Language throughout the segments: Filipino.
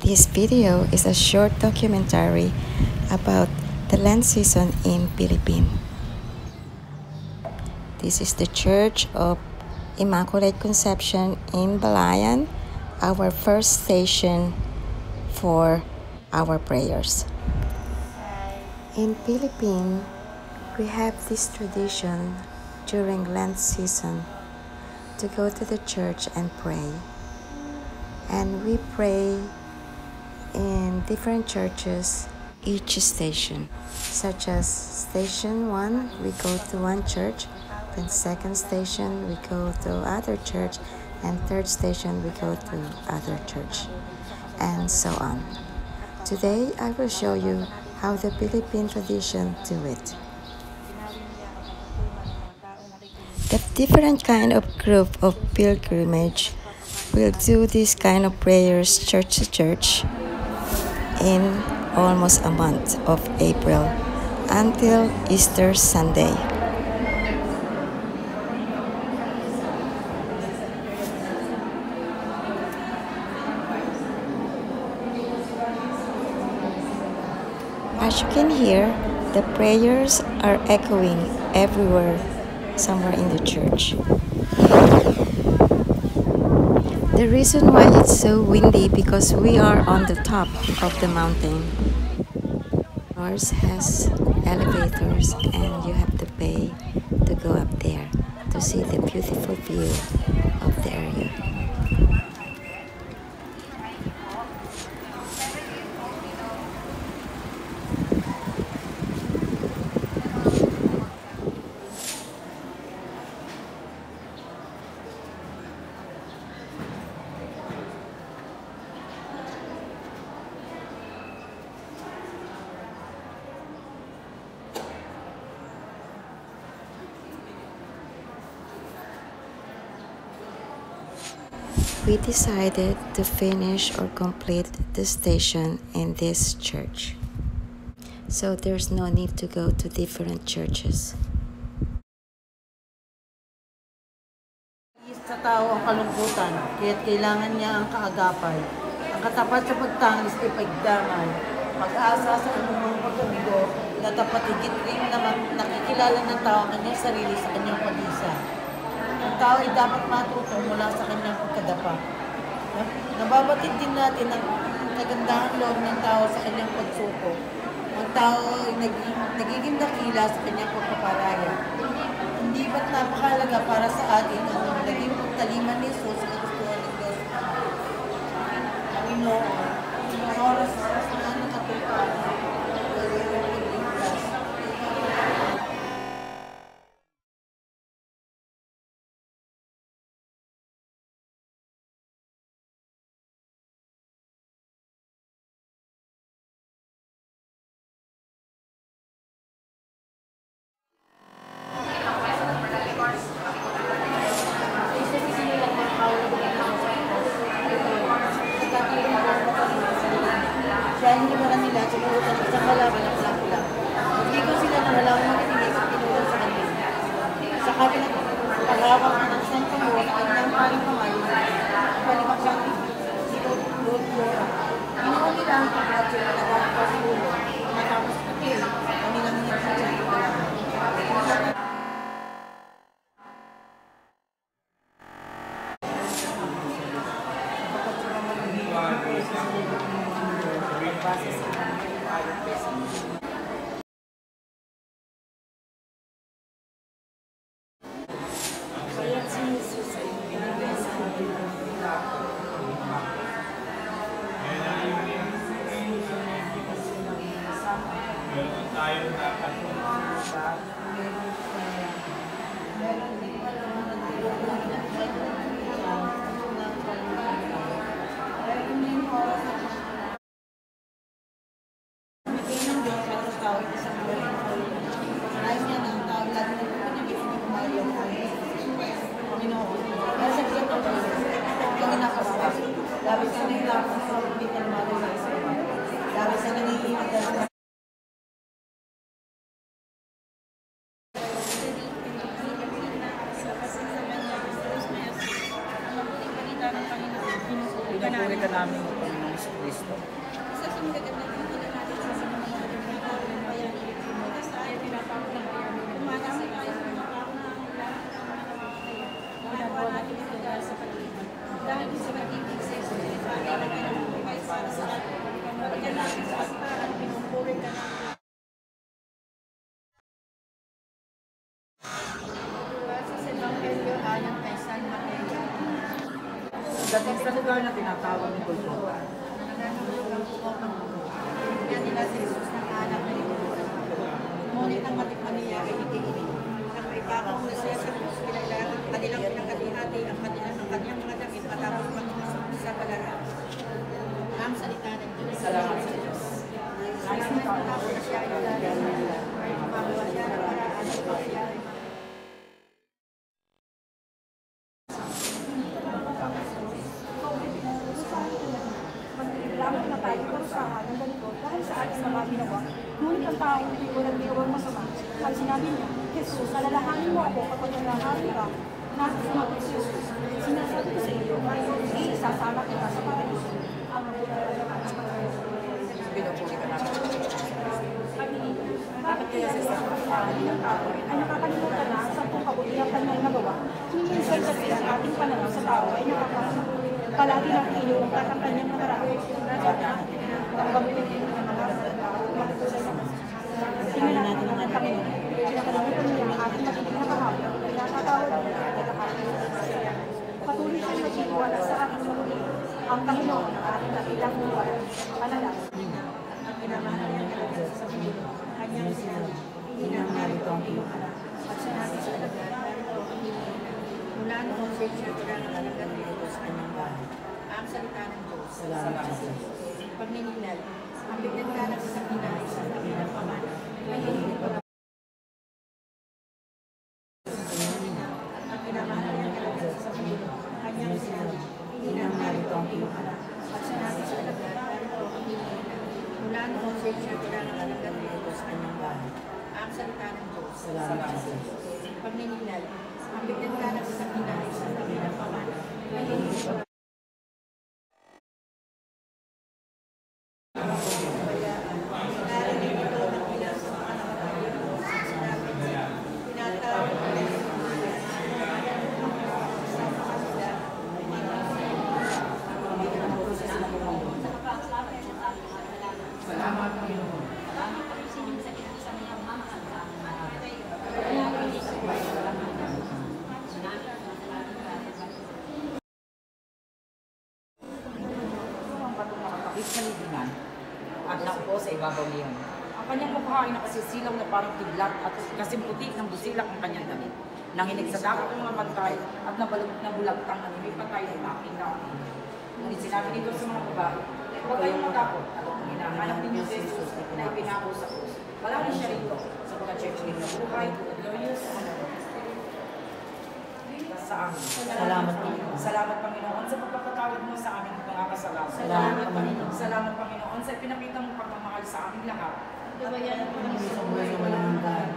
This video is a short documentary about the Lent season in Philippines. This is the Church of Immaculate Conception in Balayan, our first station for our prayers. In Philippines, we have this tradition during Lent season to go to the church and pray. And we pray in different churches each station, such as station 1 we go to one church, then second station we go to other church, and third station we go to other church, and so on. Today I will show you how the Philippine tradition do it. The different kind of group of pilgrimage will do this kind of prayers church to church in almost a month of April until Easter Sunday. As you can hear, the prayers are echoing everywhere, somewhere in the church. The reason why it's so windy because we are on the top of the mountain. Ours has elevators and you have to pay to go up there to see the beautiful view of the area. We decided to finish or complete the station in this church, so there's no need to go to different churches. Sa tao ang kalungkutan, kaya't kailangan niya ang kaagapay. Ang katapat sa pagtangis ay pagdamay. Pag-asa sa anumang pagkabigo, natapat higit rin na nakikilala ng tao ang kanyang sarili sa kanyang pag-isa. Ang tao ay dapat matuto mula sa kanyang pagkadapa. Nababatid din natin ang kagandahan loob ng tao sa kanyang pagsuko. Ang tao ay nagiging dakila sa kanyang pagpaparaya. Hindi ba't napakalaga para sa atin ang naging pagtaliman ni Jesus sa kagustuhan ng Diyos? Panginoon, ang oras na nakatupan, dahil hindi naman nila sinurutan ng isang kalaban na pula-pula. Hindi ko sila na walang makikinig at tinulong sa kanila. Sa kabilang paghawak na ng siyang tungo sa kanyang paling kamay, ang palimang siyang loob ko. Ginawa nila ang pagkakasyon na nagkakapas sa ulo. Matapos pagkil, kanilang hinagsin sa iyong kalaban. pinupuri ka namin ng Panginoong Hesus Kristo. Isa sa magaganda ng natin sa mga bayan kasi tayo pinapakot ng bayan. Kumanasi tayo sa mga ginagawa natin ito dahil sa pag-ibig. Dahil sa pag-ibig sa Isus, tayo na kayo ng buhay para sa atin. Pagka natin sa asaran, pinupuri ka na. Sa Evangelio ayon kay San Mateo. Dating sa lugar na tinatawag ni Golgotha. Nananulog ang pukaw ng mundo. Kaya nila si Jesus ng anak na iniluwas. Ngunit ang matikmaniya ay ikikinig. Nang may bakong na siya sa Diyos, kinailangan ang kanilang pinakatihati ang kanyang mga damit matapos magpasok sa palaran. Ang salita ng Diyos. Salamat sa Diyos. Nais na matapos na siya ay lalaki. Magawa siya ng paraan ng siya ay Magreklamo na tayo parusahan ng ganito dahil sa ating mga ginawa. Ngunit ang tao hindi ko nagdiwang masama. Ang sinabi niya, Jesus, alalahanin mo ako kapag nangahari ka. Nasa sumagot si Jesus, sinasabi ko sa iyo, isasama kita sa paraiso. Ang mabuhay ng Pinupuri ka namin. bakit kaya sa isang pagkakas ng tao ay nakakalimutan na sa kung kabutihan kanyang nagawa? Minsan kasi ang ating pananaw sa tao ay nakakalimutan. Palagi natin iniuungkat ang kanyang nakaraan. Ang gamutin din ng mga tao, makukulay na kasi. Tingnan natin ang Panginoon. Pinakalimutan niya ang ating magiging nakahapon. Pinakatawad niya ang nakahapon. Patuloy siyang nagsiwala sa ating muli. Ang Panginoon ang ating dakilang buwan. Panalangin. ang pinamahal niya talaga sa mundo. Kanyang sinabi, hinangarito ang iyong anak. At sinabi sa alagad, narito ang iyong anak. Mula noon sa siya ng alagad na ito sa kanyang bahay. Ang salita ng Diyos. Salamat sa Diyos. Pagninilal, ang bigyan ka ng isang ina ay sa kabilang pamana. Ay hindi ko na ang pinamahal niya talaga sa mundo. Kanyang sinabi, hinangarito ang iyong anak. At sinabi sa alagad, narito ang iyong anak. Mula noon sa siya ng alagad na ito sa kanyang bahay. Ang salita ng Diyos. Salamat sa Diyos. Pagninilal, ang bigyan ka ng isang ina ay sa kabilang pamana. Ay hindi ko na Sa libingan at nakpo sa ibabaw niyon. Ang kanyang mukha ay nakasisilaw na parang kidlat at kasing puti ng busilak ang kanyang damit. Nanginig sa dakak ng mga pantay at nabulagtang na lumipatay ng aking namin. Ngunit sinabi nito sa mga babae, huwag kayong matakot at kung hinahanap ninyo si Jesus na ipinako sa krus. Wala rin siya rito sapagkat siya tuwing na buhay, glorious, sa amin. Salamat, Panginoon. Salamat, Panginoon, sa pagpapatawad mo sa aming mga kasalanan. Salamat, Panginoon. Salamat, Panginoon, sa pinakita mong pagmamahal sa aming lahat. gabayan ang mga Sa buhay na walang hanggan.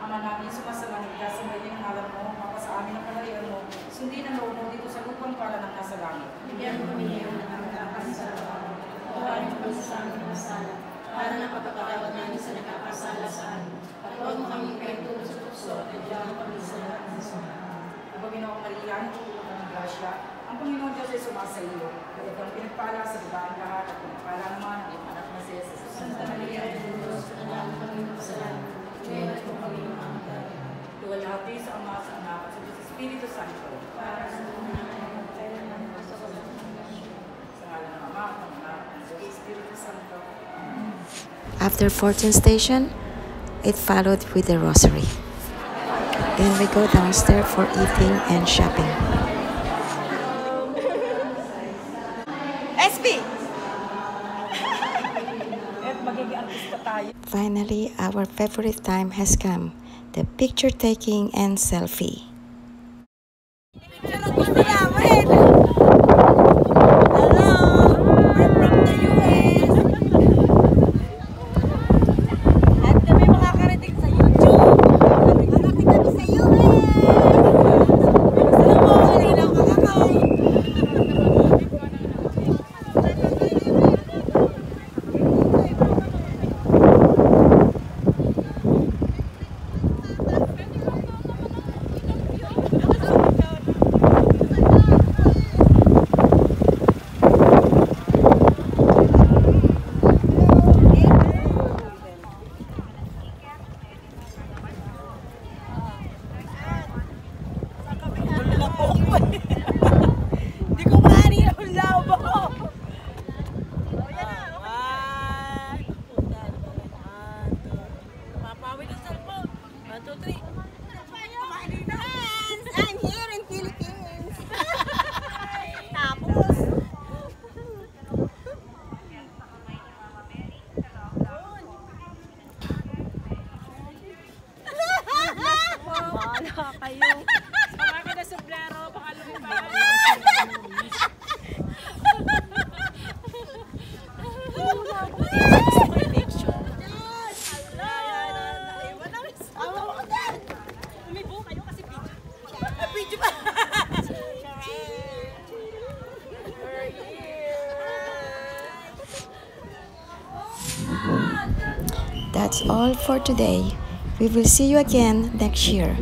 Ama namin, sumasalangit ka, sambayin ang ngalan mo, mapa sa amin ang kalarian mo, sundin ang loob mo dito sa lupang para ng nasa langit. bigyan mo kami ngayon ng aming kakasalanan. Tuwarin mo kami sa aming masala, para na pagpapatawad namin sa nakakasala sa amin. At huwag mo kami kaitulog sa tukso, at diyan mo kami sa lahat ng sama. Panginoong Maria, natutulog ka ng grasya, ang Panginoon Diyos ay sumasa iyo. Kapag kang pinagpala sa babaeng lahat at pinagpala naman ang iyong anak na si Jesus. Santa Maria, Diyos, anak ng Panginoon sa lahat, ngayon at kung kami mamatay. Luwalhati sa Ama, sa Anak, at sa Diyos Espiritu Santo. Para sa mga kailangan mo sa Sa ngalan ng Ama, at ng Anak, at ng Espiritu Santo. After 14th station, it followed with the rosary. Then we go downstairs for eating and shopping. SB! At magiging artista tayo. Finally, our favorite time has come, the picture taking and selfie. At kami makakarating sa YouTube. Makakarating kami sa US. Alam mo, wala lang kakakaw. that's all for today. We will see you again next year.